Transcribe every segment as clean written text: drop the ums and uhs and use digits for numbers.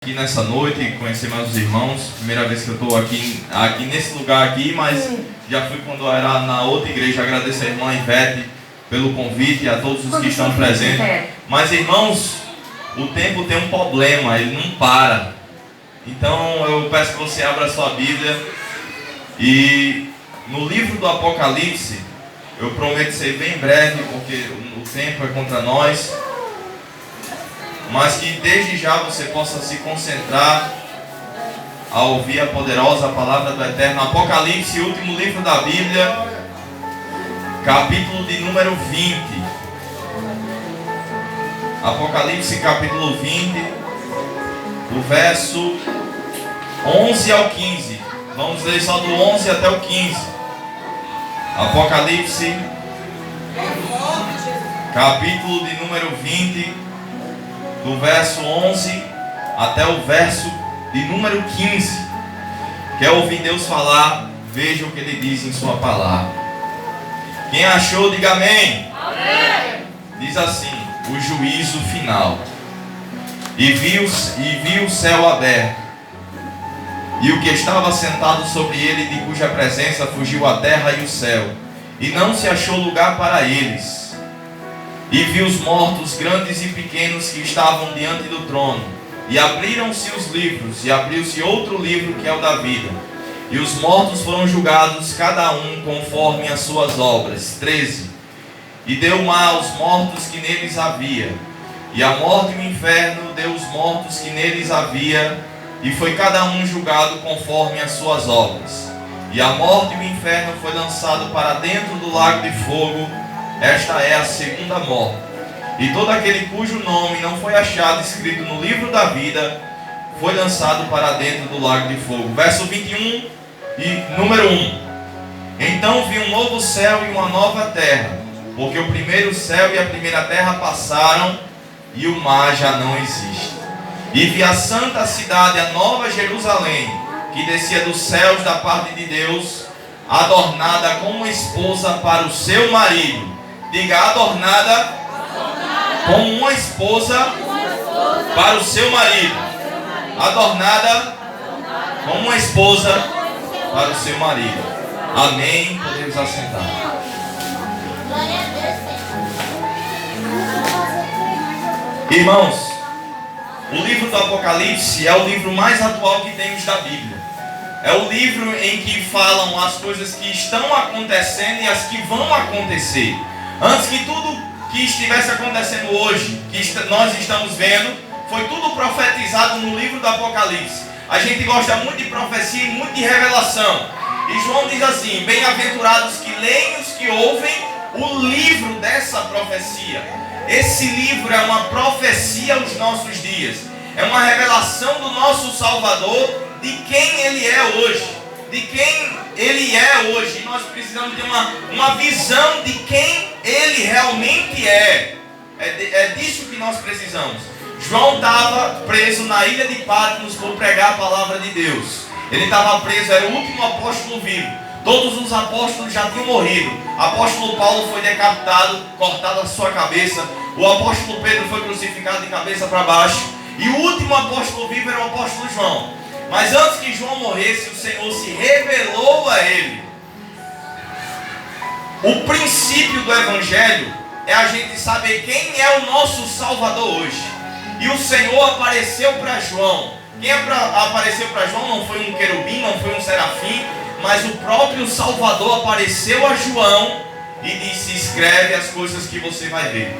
Aqui nessa noite, conhecer meus irmãos, primeira vez que eu estou aqui nesse lugar aqui, mas já fui quando eu era na outra igreja. Agradeço a irmã Ivete pelo convite e a todos os que estão presentes. Mas irmãos, o tempo tem um problema, ele não para. Então eu peço que você abra a sua Bíblia e no livro do Apocalipse, eu prometo ser bem breve porque o tempo é contra nós. Mas que desde já você possa se concentrar a ouvir a poderosa palavra do Eterno. Apocalipse, último livro da Bíblia, capítulo de número 20. Apocalipse, capítulo 20, do verso 11 ao 15. Vamos ler só do 11 até o 15. Apocalipse, capítulo de número 20. Do verso 11 até o verso de número 15. Quer ouvir Deus falar? Veja o que Ele diz em sua palavra. Quem achou, diga amém. Amém. Diz assim: o juízo final. E vi o céu aberto, e o que estava sentado sobre ele, de cuja presença fugiu a terra e o céu, e não se achou lugar para eles. E vi os mortos, grandes e pequenos, que estavam diante do trono. E abriram-se os livros, e abriu-se outro livro, que é o da vida. E os mortos foram julgados, cada um conforme as suas obras. 13. E deu o mar aos mortos que neles havia. E a morte e o inferno deu os mortos que neles havia. E foi cada um julgado conforme as suas obras. E a morte e o inferno foi lançado para dentro do lago de fogo. Esta é a segunda morte. E todo aquele cujo nome não foi achado escrito no livro da vida foi lançado para dentro do lago de fogo. Verso 21 e número 1. Então vi um novo céu e uma nova terra, porque o primeiro céu e a primeira terra passaram e o mar já não existe. E vi a santa cidade, a nova Jerusalém, que descia dos céus da parte de Deus, adornada como esposa para o seu marido. Diga: adornada como uma esposa para o seu marido. Adornada como uma esposa para o seu marido. Amém. Podemos assentar. Irmãos, o livro do Apocalipse é o livro mais atual que temos da Bíblia. É o livro em que falam as coisas que estão acontecendo e as que vão acontecer. Antes que tudo que estivesse acontecendo hoje, que nós estamos vendo, foi tudo profetizado no livro do Apocalipse. A gente gosta muito de profecia e muito de revelação. E João diz assim: bem-aventurados que leem os que ouvem o livro dessa profecia. Esse livro é uma profecia aos nossos dias. É uma revelação do nosso Salvador, de quem Ele é hoje. De quem Ele é hoje. Nós precisamos ter uma visão de quem Ele realmente é. É disso que nós precisamos. João estava preso na ilha de Patmos por pregar a palavra de Deus. Ele estava preso, era o último apóstolo vivo. Todos os apóstolos já tinham morrido. O apóstolo Paulo foi decapitado, cortado a sua cabeça. O apóstolo Pedro foi crucificado de cabeça para baixo. E o último apóstolo vivo era o apóstolo João. Mas antes que João morresse, o Senhor se revelou a ele. O princípio do Evangelho é a gente saber quem é o nosso Salvador hoje. E o Senhor apareceu para João. Quem apareceu para João não foi um querubim, não foi um serafim, mas o próprio Salvador apareceu a João e disse: escreve as coisas que você vai ver.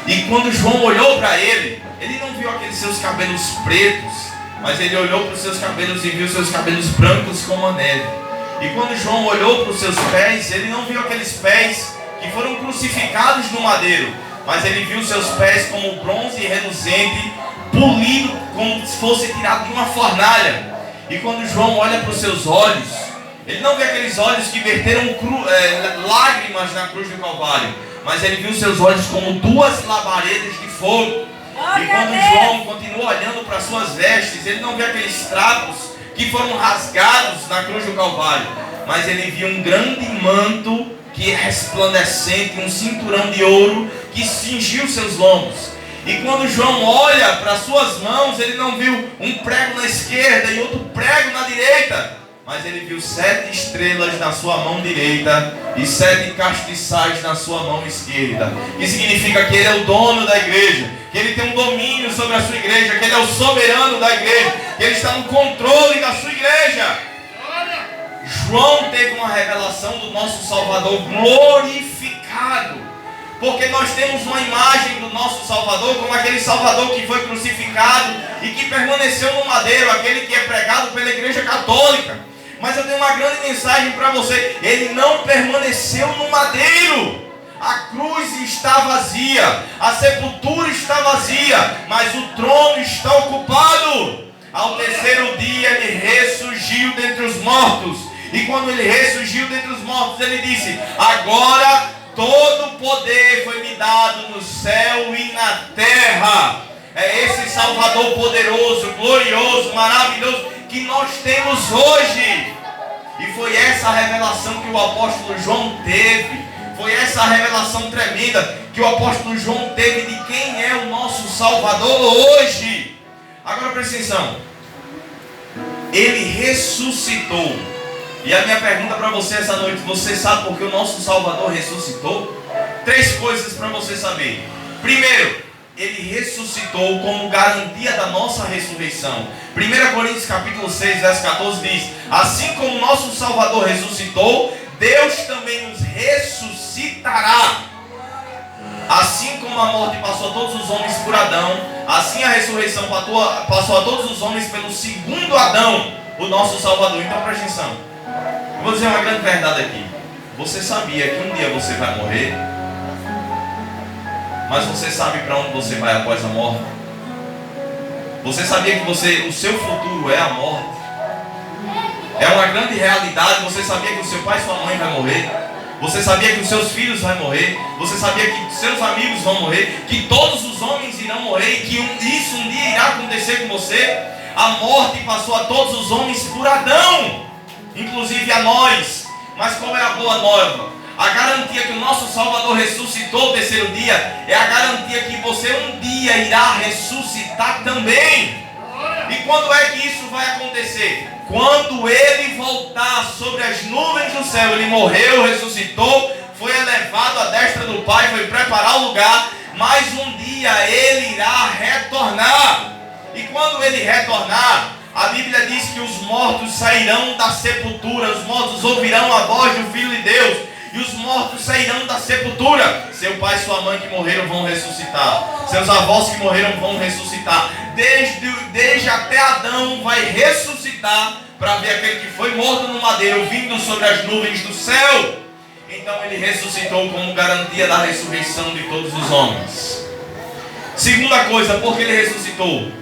E quando João olhou para ele não viu aqueles seus cabelos pretos, mas ele olhou para os seus cabelos e viu seus cabelos brancos como a neve. E quando João olhou para os seus pés, ele não viu aqueles pés que foram crucificados no madeiro, mas ele viu seus pés como bronze reluzente, polido como se fosse tirado de uma fornalha. E quando João olha para os seus olhos, ele não vê aqueles olhos que verteram lágrimas na cruz do Calvário, mas ele viu seus olhos como duas labaredas de fogo. E quando João continua olhando para suas vestes, ele não vê aqueles trapos que foram rasgados na cruz do Calvário, mas ele viu um grande manto que é resplandecente, um cinturão de ouro que cingiu seus lombos. E quando João olha para suas mãos, ele não viu um prego na esquerda e outro prego na direita, mas ele viu 7 estrelas na sua mão direita e 7 castiçais na sua mão esquerda. Que significa que ele é o dono da igreja, que ele tem um domínio sobre a sua igreja, que ele é o soberano da igreja, que ele está no controle da sua igreja. João teve uma revelação do nosso Salvador glorificado, porque nós temos uma imagem do nosso Salvador como aquele Salvador que foi crucificado e que permaneceu no madeiro, aquele que é pregado pela igreja católica. Mas eu tenho uma grande mensagem para você: ele não permaneceu no madeiro. A cruz está vazia, a sepultura está vazia, mas o trono está ocupado. Ao terceiro dia ele ressurgiu dentre os mortos, e quando ele ressurgiu dentre os mortos, ele disse: agora todo poder foi me dado no céu e na terra. É esse Salvador poderoso, glorioso, maravilhoso que nós temos hoje. E foi essa revelação que o apóstolo João teve. Foi essa revelação tremenda que o apóstolo João teve de quem é o nosso Salvador hoje. Agora presta atenção. Ele ressuscitou. E a minha pergunta para você essa noite: você sabe por que o nosso Salvador ressuscitou? 3 coisas para você saber. Primeiro, ele ressuscitou como garantia da nossa ressurreição. 1 Coríntios capítulo 6, verso 14 diz: assim como nosso Salvador ressuscitou, Deus também nos ressuscitará. Assim como a morte passou a todos os homens por Adão, assim a ressurreição passou a todos os homens pelo segundo Adão, o nosso Salvador. Então preste atenção. Eu vou dizer uma grande verdade aqui. Você sabia que um dia você vai morrer? Mas você sabe para onde você vai após a morte? Você sabia que o seu futuro é a morte? É uma grande realidade. Você sabia que o seu pai e sua mãe vão morrer? Você sabia que os seus filhos vão morrer? Você sabia que seus amigos vão morrer? Que todos os homens irão morrer? E que isso um dia irá acontecer com você? A morte passou a todos os homens por Adão, inclusive a nós. Mas qual é a boa nova? A garantia que o nosso Salvador ressuscitou o terceiro dia é a garantia que você um dia irá ressuscitar também. E quando é que isso vai acontecer? Quando ele voltar sobre as nuvens do céu. Ele morreu, ressuscitou, foi elevado à destra do Pai, foi preparar o lugar, mas um dia ele irá retornar. E quando ele retornar, a Bíblia diz que os mortos sairão da sepultura, os mortos ouvirão a voz do Filho de Deus, e os mortos sairão da sepultura. Seu pai e sua mãe que morreram vão ressuscitar. Seus avós que morreram vão ressuscitar. Desde até Adão vai ressuscitar para ver aquele que foi morto no madeiro vindo sobre as nuvens do céu. Então ele ressuscitou como garantia da ressurreição de todos os homens. Segunda coisa, porque ele ressuscitou?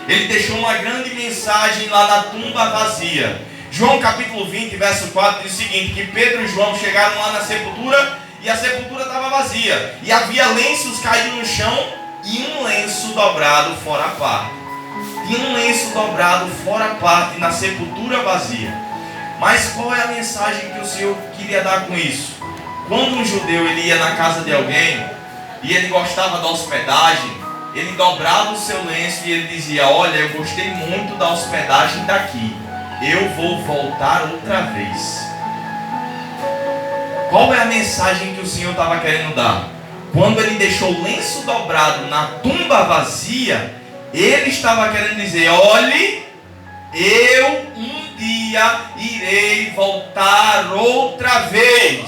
Ele deixou uma grande mensagem lá na tumba vazia. João capítulo 20, verso 4 diz o seguinte: que Pedro e João chegaram lá na sepultura e a sepultura estava vazia. E havia lenços caídos no chão e um lenço dobrado fora a parte. Tinha um lenço dobrado fora a parte na sepultura vazia. Mas qual é a mensagem que o Senhor queria dar com isso? Quando um judeu ele ia na casa de alguém e ele gostava da hospedagem, ele dobrava o seu lenço e ele dizia: olha, eu gostei muito da hospedagem daqui, eu vou voltar outra vez. Qual é a mensagem que o Senhor estava querendo dar? Quando ele deixou o lenço dobrado na tumba vazia, ele estava querendo dizer: olhe, eu um dia irei voltar outra vez.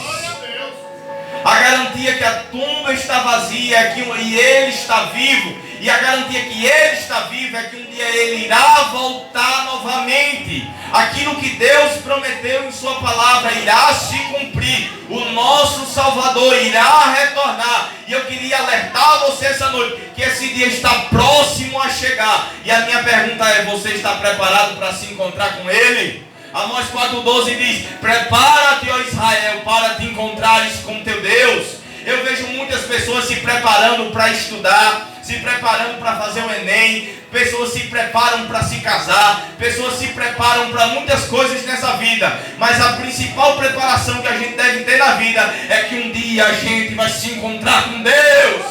A garantia que a tumba está vazia é que e ele está vivo. E a garantia que ele está vivo é que um dia ele irá voltar novamente. Aquilo que Deus prometeu em sua palavra irá se cumprir. O nosso Salvador irá retornar. E eu queria alertar você essa noite que esse dia está próximo a chegar. E a minha pergunta é: você está preparado para se encontrar com Ele? Amós 4,12 diz: prepara-te, ó Israel, para te encontrares com teu Deus. Eu vejo muitas pessoas se preparando para estudar, se preparando para fazer o Enem, pessoas se preparam para se casar, pessoas se preparam para muitas coisas nessa vida, mas a principal preparação que a gente deve ter na vida é que um dia a gente vai se encontrar com Deus.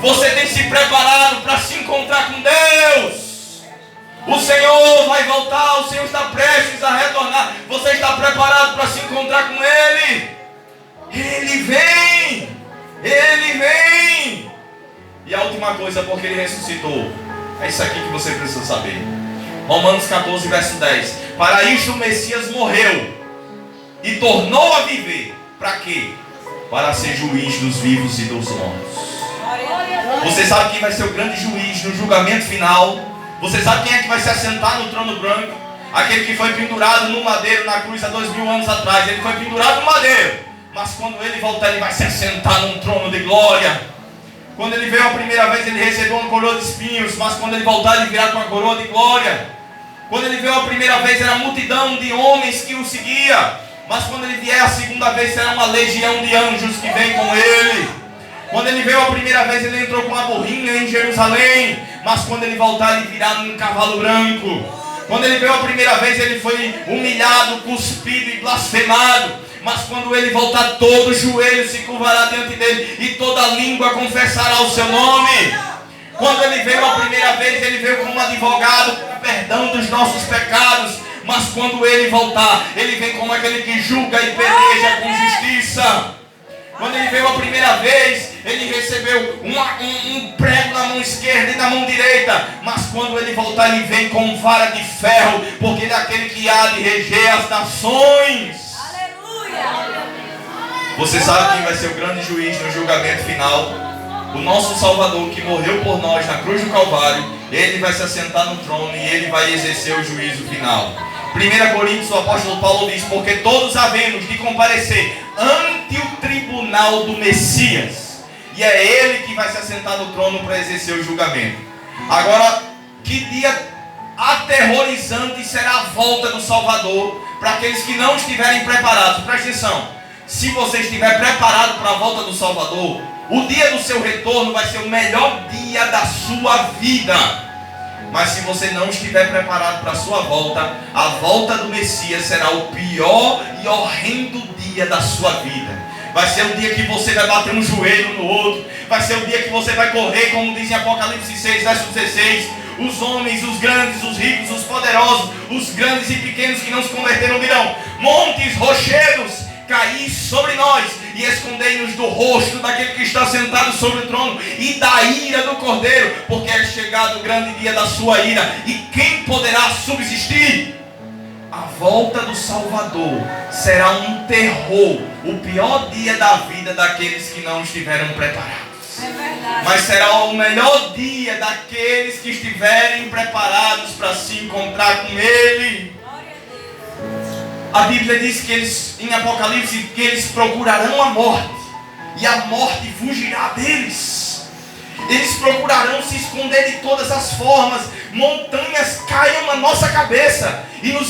Você tem se preparado para se encontrar com Deus? O Senhor vai voltar, o Senhor está prestes a retornar. Você está preparado para se encontrar com Ele? Ele vem! Ele vem! E a última coisa, porque Ele ressuscitou. É isso aqui que você precisa saber. Romanos 14, verso 10. Para isto o Messias morreu e tornou a viver. Para quê? Para ser juiz dos vivos e dos mortos. Você sabe quem vai ser o grande juiz no julgamento final? Você sabe quem é que vai se assentar no trono branco? Aquele que foi pendurado no madeiro, na cruz há 2000 anos atrás. Ele foi pendurado no madeiro. Mas quando ele voltar, ele vai se assentar num trono de glória. Quando ele veio a primeira vez, ele recebeu uma coroa de espinhos. Mas quando ele voltar, ele virá com uma coroa de glória. Quando ele veio a primeira vez, era uma multidão de homens que o seguia. Mas quando ele vier a segunda vez, será uma legião de anjos que vem com ele. Quando ele veio a primeira vez, ele entrou com uma burrinha em Jerusalém. Mas quando ele voltar, ele virá num cavalo branco. Quando ele veio a primeira vez, ele foi humilhado, cuspido e blasfemado. Mas quando ele voltar, todo joelho se curvará diante dele e toda língua confessará o seu nome. Quando ele veio a primeira vez, ele veio como um advogado para perdão dos nossos pecados. Mas quando ele voltar, ele vem como aquele que julga e peleja com justiça. Quando ele veio a primeira vez, ele recebeu um prego na mão esquerda e na mão direita. Mas quando ele voltar, ele vem com vara de ferro, porque ele é aquele que há de reger as nações. Aleluia! Você sabe quem vai ser o grande juiz no julgamento final? O nosso Salvador, que morreu por nós na cruz do Calvário. Ele vai se assentar no trono e ele vai exercer o juízo final. 1 Coríntios, o apóstolo Paulo diz: porque todos havemos de comparecer ante o tribunal do Messias, e é ele que vai se assentar no trono para exercer o julgamento. Agora, que dia aterrorizante será a volta do Salvador para aqueles que não estiverem preparados. Preste atenção: se você estiver preparado para a volta do Salvador, o dia do seu retorno vai ser o melhor dia da sua vida. Mas se você não estiver preparado para a sua volta, a volta do Messias será o pior e horrendo dia da sua vida. Vai ser o dia que você vai bater um joelho no outro. Vai ser o dia que você vai correr, como diz em Apocalipse 6, verso 16. Os homens, os grandes, os ricos, os poderosos, os grandes e pequenos que não se converteram dirão: montes, rochedos, caí sobre nós e escondei-nos do rosto daquele que está sentado sobre o trono e da ira do Cordeiro, porque é chegado o grande dia da sua ira, e quem poderá subsistir? A volta do Salvador será um terror, o pior dia da vida daqueles que não estiveram preparados. Mas será o melhor dia daqueles que estiverem preparados para se encontrar com Ele. A Bíblia diz que eles, em Apocalipse, que eles procurarão a morte, e a morte fugirá deles. Eles procurarão se esconder de todas as formas. Montanhas caiam na nossa cabeça e nos